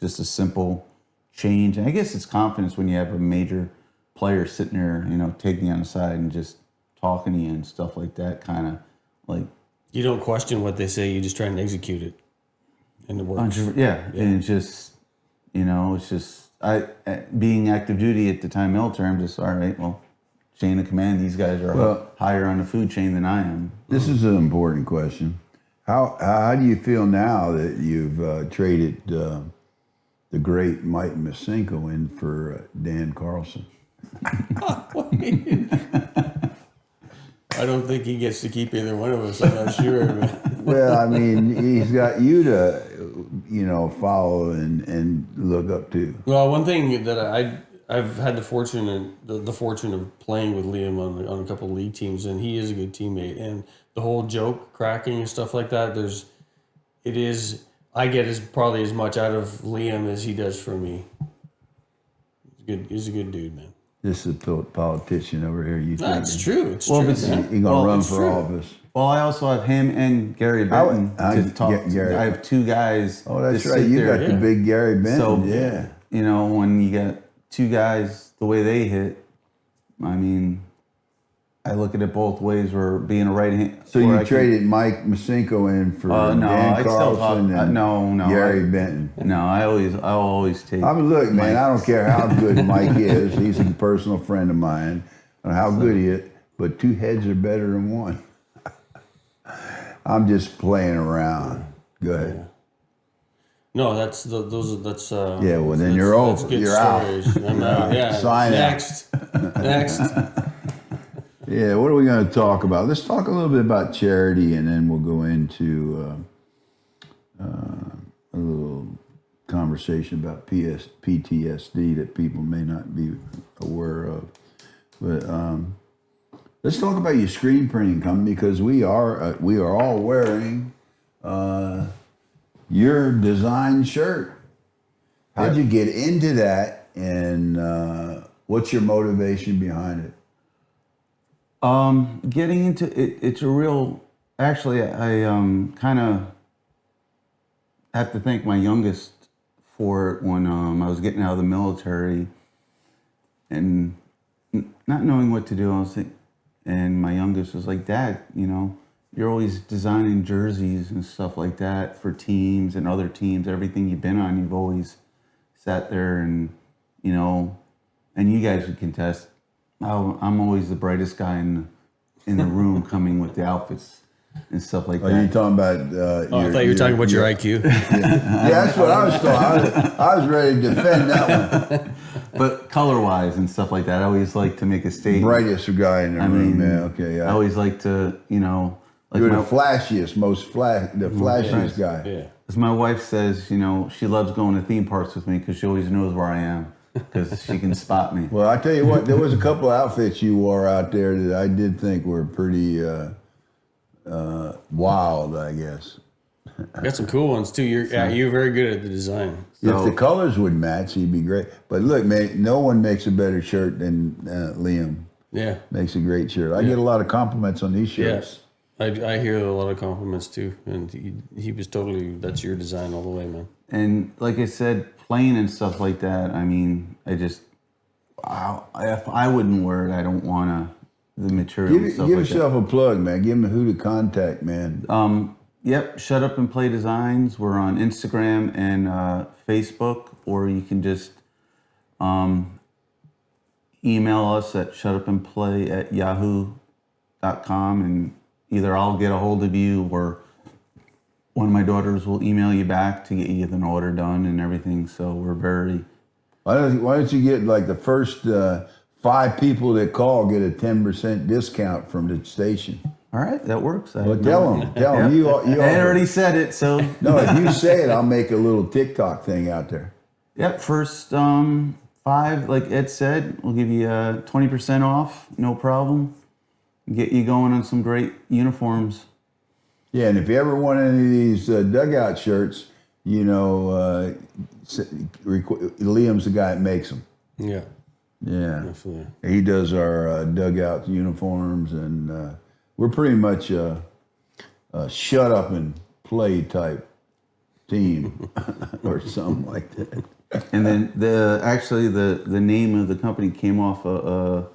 just a simple change. And I guess it's confidence when you have a major player sitting there, taking you on the side and just talking to you and stuff like that, kind of like. You don't question what they say, you just try and execute it. And it works. Yeah. And it's just, it's just, being active duty at the time military, I'm just, all right, well, chain of command, these guys are higher on the food chain than I am. This is an important question. How do you feel now that you've traded the great Mike Masenko in for Dan Carlson? I don't think he gets to keep either one of us. I'm not sure. Well, I mean, he's got you to, follow and look up to. Well, one thing that I've had the fortune of playing with Liam on a couple of league teams, and he is a good teammate. And the whole joke cracking and stuff like that, I get probably as much out of Liam as he does for me. He's a good dude, man. This is a politician over here. You think That's true. It's well, true. He's going to run for office. Well, I also have him and Gary Benton to talk. Gary. I have two guys. Oh, that's right. You got the big Gary Benton. So, yeah. When you got two guys, the way they hit, I mean, I look at it both ways. We're being a right hand. So you traded Mike Masenko in for Dan Carlson and Gary Benton. No, I'll always take. I mean, look, man, I don't care how good Mike is. He's a personal friend of mine. I don't know how good he is, but two heads are better than one. I'm just playing around. Go ahead. Yeah. No, that's. Yeah, well then you're over. You're stories. out. I'm out. Yeah. Sign Next. Yeah, what are we going to talk about? Let's talk a little bit about charity, and then we'll go into a little conversation about PTSD that people may not be aware of. But let's talk about your screen printing company, because we are all wearing your design shirt. How'd you get into that, and what's your motivation behind it? Getting into it, it's a real. Actually, I kind of have to thank my youngest for it when I was getting out of the military and not knowing what to do. I was thinking, and my youngest was like, "Dad, you're always designing jerseys and stuff like that for teams and other teams. Everything you've been on, you've always sat there and and you guys would contest. I'm always the brightest guy in the room coming with the outfits and stuff like that." Are you talking about? I thought you were talking about your IQ. Yeah, that's what I was talking. I was ready to defend that one. But color-wise and stuff like that, I always like to make a statement. Brightest guy in the room, man. Okay, yeah. I always like to, like you're the flashiest, the flashiest guy. Yeah. As my wife says, she loves going to theme parks with me because she always knows where I am. Because she can spot me. Well, I tell you what, there was a couple of outfits you wore out there that I did think were pretty wild, I guess. Got some cool ones too. You're very good at the design. If the colors would match, he'd be great. But look, man, no one makes a better shirt than Liam. Yeah. Makes a great shirt. I get a lot of compliments on these shirts. Yes. I hear a lot of compliments too. And he was totally, that's your design all the way, man. And like I said, playing and stuff like that, I mean, if I wouldn't wear it, I don't want the material and stuff give like yourself a plug, man. Give them who to contact, man. Yep, Shut Up and Play Designs. We're on Instagram and Facebook, or you can just email us at shutupandplay@yahoo.com, and either I'll get a hold of you or one of my daughters will email you back to get you an order done and everything. So we're very... Why don't you get like the first 5 people that call get a 10% discount from the station? All right, that works. Well, tell them. You I already said it, so... No, if you say it, I'll make a little TikTok thing out there. Yep, first 5, like Ed said, we'll give you 20% off, no problem. Get you going on some great uniforms. Yeah, and if you ever want any of these dugout shirts, Liam's the guy that makes them. Yeah. Yeah. Absolutely. He does our dugout uniforms, and we're pretty much a shut up and play type team or something like that. And then the name of the company came off a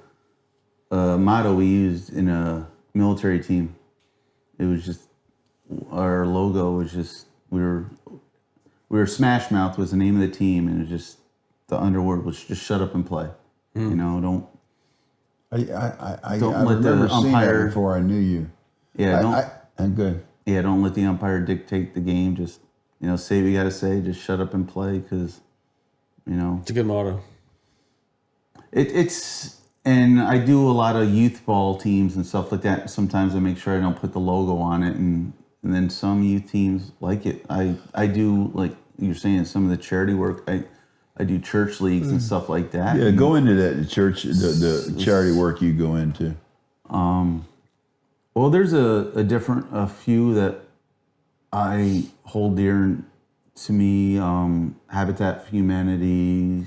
motto we used in a military team. It was just our logo was just we were Smash Mouth was the name of the team, and it was just the underword was just shut up and play. You know, don't I let remember the seeing that umpire. before I knew you. Yeah, I'm good. don't let the umpire dictate the game. Just say what you got to say. Just shut up and play, because It's a good motto. it's and I do a lot of youth ball teams and stuff like that. Sometimes I make sure I don't put the logo on it, and then some youth teams like it. I do, like you're saying, some of the charity work. I do church leagues and stuff like that. Yeah, go into that, the church, the charity work you go into. Well, there's a few that I hold dear to me. Habitat for Humanity,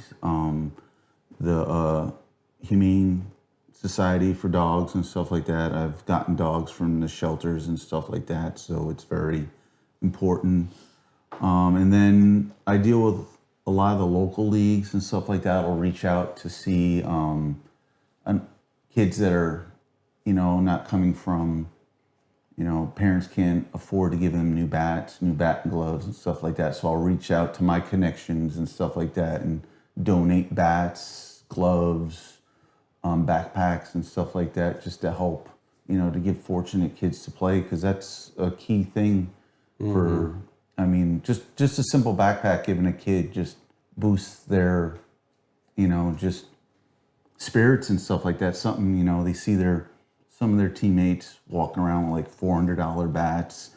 the Humane Society for Dogs and stuff like that. I've gotten dogs from the shelters and stuff like that, so it's very important. And then I deal with a lot of the local leagues and stuff like that. I'll reach out to see kids that are, not coming from, parents can't afford to give them new bats, new bat and gloves and stuff like that. So I'll reach out to my connections and stuff like that and donate bats, gloves, backpacks and stuff like that, just to help, to give fortunate kids to play, because that's a key thing for. I mean, just a simple backpack given a kid just boosts their, just spirits and stuff like that. Something, they see some of their teammates walking around with like $400 bats,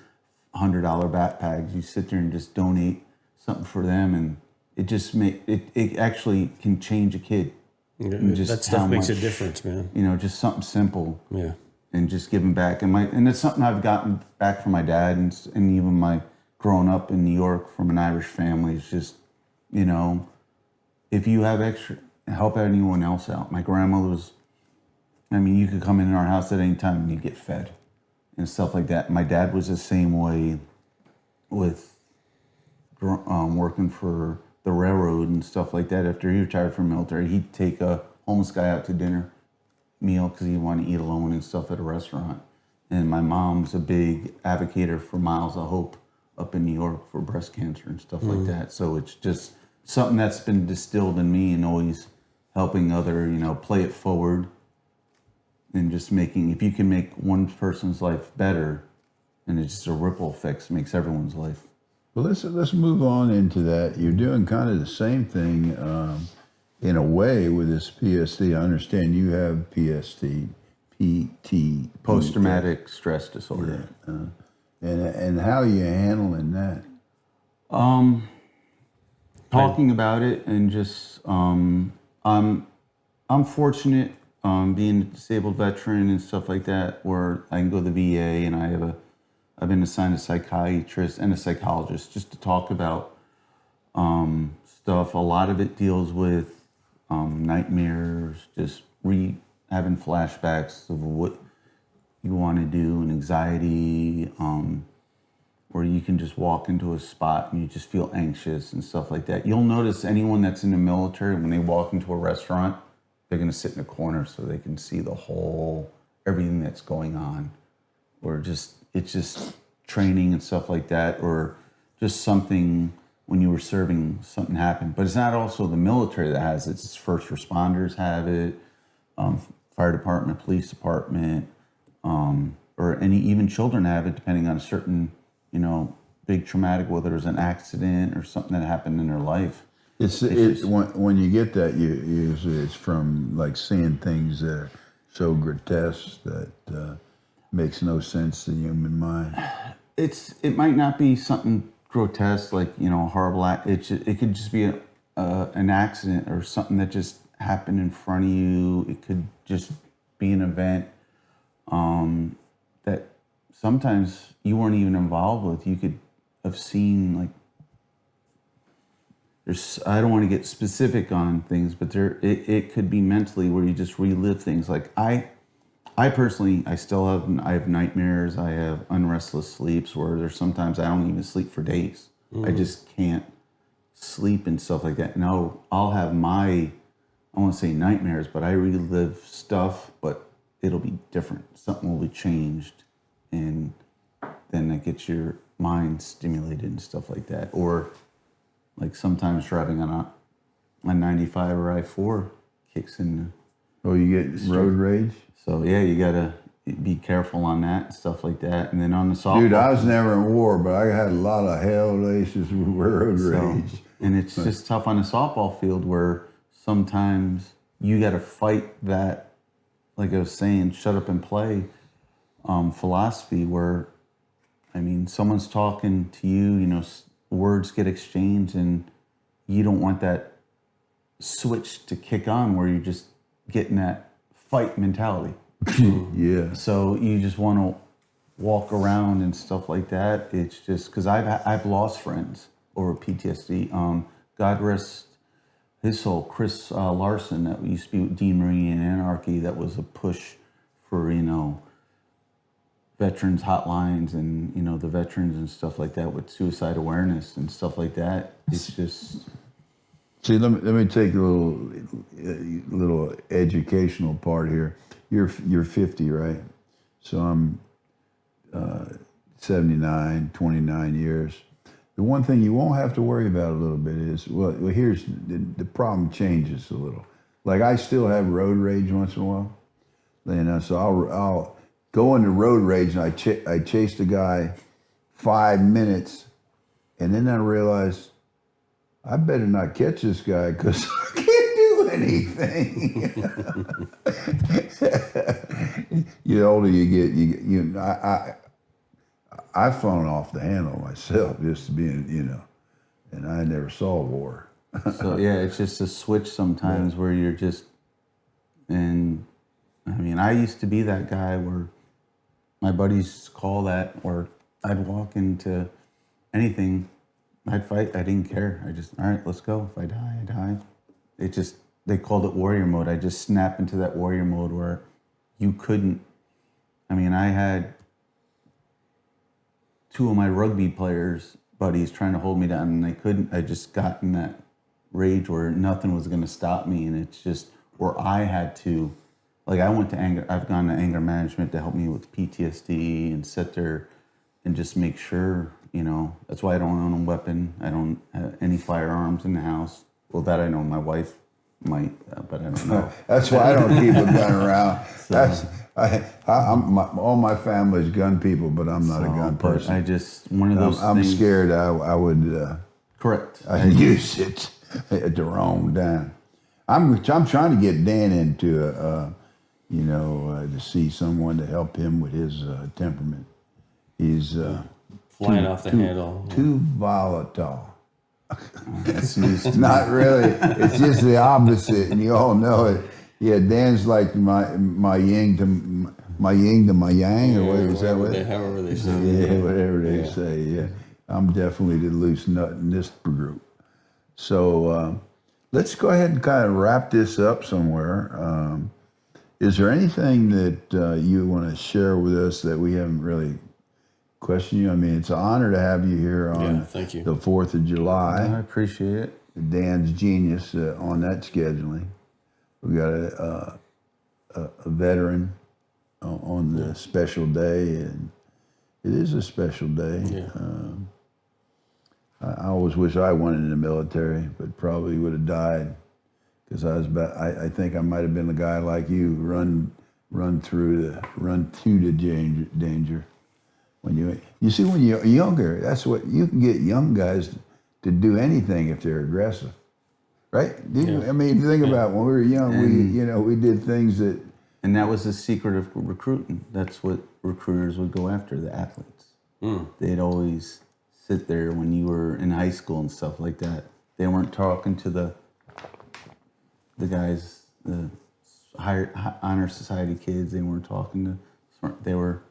$100 backpacks. You sit there and just donate something for them, and it just it actually can change a kid. Just that stuff makes a difference, man. Just something simple. Yeah. And just giving back, and it's something I've gotten back from my dad and even my. Growing up in New York from an Irish family, it's just, if you have extra, help anyone else out. My grandmother was, you could come in our house at any time and you get fed and stuff like that. My dad was the same way with working for the railroad and stuff like that. After he retired from the military, he'd take a homeless guy out to dinner meal because he wanted to eat alone and stuff at a restaurant. And my mom's a big advocate for Miles of Hope up in New York for breast cancer and stuff like that. So it's just something that's been distilled in me, and always helping other, play it forward, and just if you can make one person's life better, and it's just a ripple effect, makes everyone's life. Well, let's move on into that. You're doing kind of the same thing in a way with this PST. I understand you have PT, post-traumatic stress disorder. Yeah. And how are you handling that? Talking about it, and just I'm fortunate being a disabled veteran and stuff like that, where I can go to the VA, and I've been assigned a psychiatrist and a psychologist just to talk about stuff. A lot of it deals with nightmares, just having flashbacks of what you want to do, and anxiety, where you can just walk into a spot and you just feel anxious and stuff like that. You'll notice anyone that's in the military, when they walk into a restaurant, they're going to sit in a corner so they can see everything that's going on. Or it's just training and stuff like that, or just something when you were serving, something happened. But it's not also the military that has it. It's first responders have it, fire department, police department, or even children have it, depending on a certain, big traumatic, whether it's an accident or something that happened in their life. It's when you get that, usually it's from like seeing things that are so grotesque that makes no sense to the human mind. It might not be something grotesque, like a horrible act. It could just be an accident or something that just happened in front of you. It could just be an event that sometimes you weren't even involved with. You could have seen, like, I don't want to get specific on things, but it could be mentally where you just relive things. Like I personally, I have nightmares. I have unrestless sleeps where there's sometimes I don't even sleep for days. I just can't sleep and stuff like that. And I'll have my, I won't say nightmares, but I relive stuff, but it'll be different. Something will be changed, and then that gets your mind stimulated and stuff like that. Or like sometimes driving on a 95 or I-4 kicks in. Oh, you get road rage? So yeah, you gotta be careful on that and stuff like that. And then on the softball, Dude, I was never in war, but I had a lot of hellacious road rage. And it's just tough on the softball field where sometimes you got to fight that, like I was saying, shut up and play philosophy where, I mean, someone's talking to you, you know, words get exchanged and you don't want that switch to kick on where you're just getting that fight mentality. Yeah. So you just want to walk around and stuff like that. It's just because I've lost friends over PTSD. God rest his soul, Chris Larson, that used to be with Dean Marie and Anarchy. That was a push for, you know, veterans hotlines and, you know, the veterans and stuff like that with suicide awareness and stuff like that. It's just. See, let me take a little educational part here. You're 50, right? So I'm 79, 29 years. The one thing you won't have to worry about a little bit is, well here's the problem changes a little. Like I still have road rage once in a while, you know. So I'll go into road rage and I chase the guy 5 minutes, and then I realize I better not catch this guy because I can't do anything. The older you get, I've fallen off the handle myself just being, you know, and I never saw war. So yeah, it's just a switch sometimes where you're just, and I mean, I used to be that guy where my buddies call that, where I'd walk into anything, I'd fight, I didn't care. I just, all right, let's go. If I die, I die. It just, they called it warrior mode. I just snap into that warrior mode where you couldn't, I mean, I had two of my rugby players, buddies, trying to hold me down, and they couldn't. I just got in that rage where nothing was going to stop me, and it's just where I had to, like, I went to anger. I've gone to anger management to help me with PTSD and sit there and just make sure, you know. That's why I don't own a weapon. I don't have any firearms in the house. Well, that I know my wife might, but I don't know. That's why I don't keep a gun around. All my family's gun people, but I'm not a gun person. I just, one of those I'm things. scared I would. Correct. I use it at the wrong time. I'm trying to get Dan into to see someone to help him with his temperament. He's flying off the handle. Too volatile. That's news to me. Not really. It's just the opposite, and you all know it. Yeah, Dan's like my yin to my yang, or what is that? However they say. Yeah, whatever they say. Yeah, I'm definitely the loose nut in this group. So let's go ahead and kind of wrap this up somewhere. Is there anything that you want to share with us that we haven't really questioned you? I mean, it's an honor to have you here on thank you. the 4th of July. I appreciate it. Dan's genius on that scheduling. We got a veteran on the special day, and it is a special day. Yeah. I always wish I went in the military, but probably would have died because I think I might have been the guy like you, run to the danger. When you're younger, that's what you can get young guys to do anything if they're aggressive. Right? I mean, think about when we were young, we did things that. And that was the secret of recruiting. That's what recruiters would go after, the athletes. They'd always sit there when you were in high school and stuff like that. They weren't talking to the guys, the higher honor society kids. They weren't talking to. They were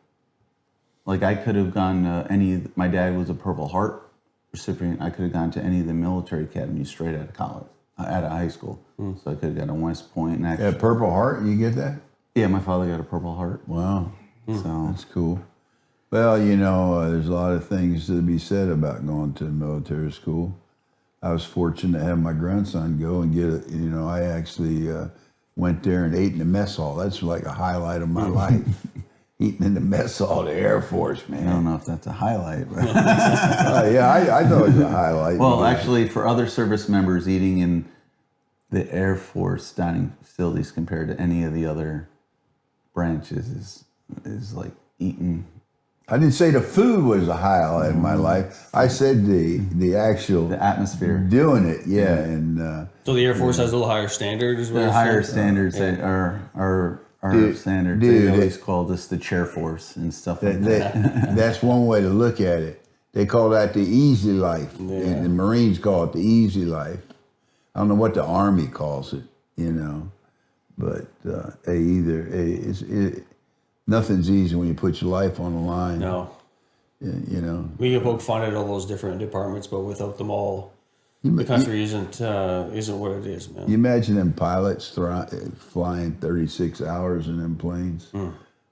like, I could have gone to my dad was a Purple Heart recipient. I could have gone to any of the military academies straight out of college. Out of high school, so I could have got a West Point. And actually, Purple Heart, you get that? Yeah, my father got a Purple Heart. Wow, So that's cool. Well, there's a lot of things to be said about going to military school. I was fortunate to have my grandson go and get it. I actually went there and ate in the mess hall. That's like a highlight of my life. Eating in the mess hall of the Air Force, man. I don't know if that's a highlight. But yeah, I thought it was a highlight. Well, actually, for other service members, eating in the Air Force dining facilities compared to any of the other branches is like eating. I didn't say the food was a highlight in my life. I said the actual atmosphere, doing it. Yeah, and so the Air Force has a little higher standard, as well. The higher standards that are standards. They always called us the chair force and stuff like that. That's one way to look at it. They call that the easy life. Yeah. And the Marines call it the easy life. I don't know what the Army calls it, but nothing's easy when you put your life on the line. No. We can poke fun at all those different departments, but without them all, the country isn't what it is, man. You imagine them pilots flying 36 hours in them planes.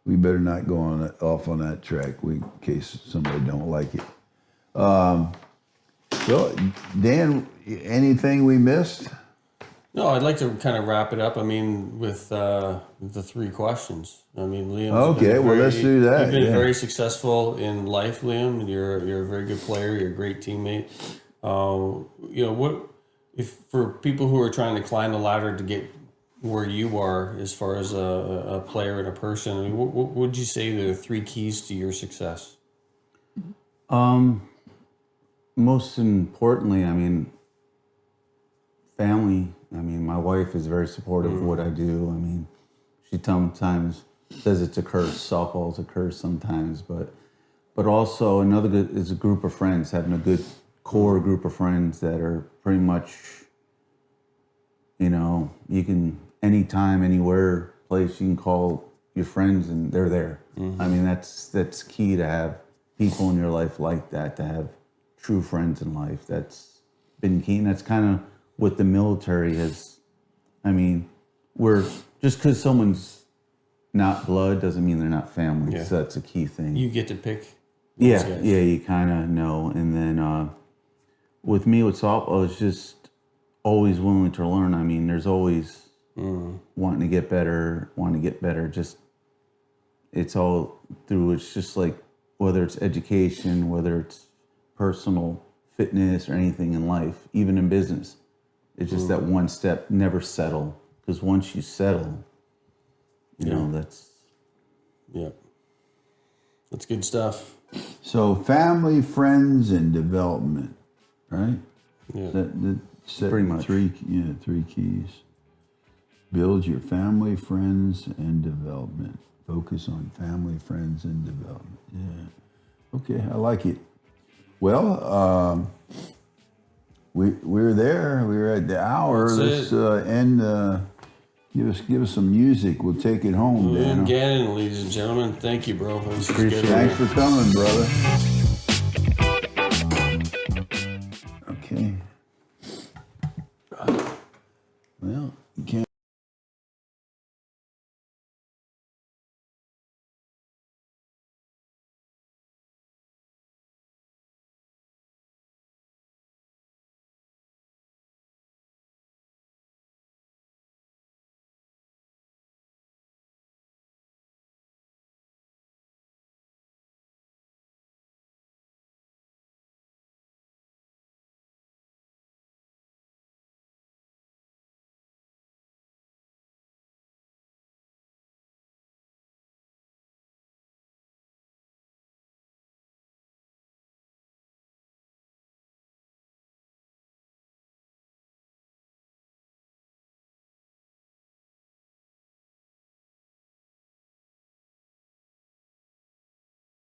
We better not go off on that track in case somebody don't like it. So, Dan, anything we missed? No, I'd like to kind of wrap it up. I mean, with the 3 questions. I mean, Liam. Okay, well, let's do that. You've been very successful in life, Liam. You're a very good player. You're a great teammate. What if for people who are trying to climb the ladder to get where you are, as far as a player and a person, I mean, what would you say are the 3 keys to your success? Most importantly, I mean, family. I mean, my wife is very supportive of what I do. I mean, she sometimes says it's a curse. Softball's a curse sometimes, but also another good is a group of friends, having a good core group of friends that are pretty much, you can anytime, anywhere, place you can call your friends and they're there. I mean, that's key to have people in your life like that, to have true friends in life. That's been key, and that's kind of what the military has. I mean, just because someone's not blood doesn't mean they're not family. Yeah. So that's a key thing. You get to pick. Yeah, you kind of know. And then with me, with softball, it's just always willing to learn. I mean, there's always wanting to get better. Just it's all through. It's just like whether it's education, whether it's personal fitness or anything in life, even in business. It's just that one step, never settle. Because once you settle, that's... Yeah. That's good stuff. So family, friends, and development, right? Yeah. That pretty much. 3 keys. Build your family, friends, and development. Focus on family, friends, and development. Yeah. Okay, I like it. Well, we're there. We're at the hour. Let's end. Give us some music. We'll take it home, Dan. Gannon, ladies and gentlemen. Thank you, bro. Thanks for coming, brother.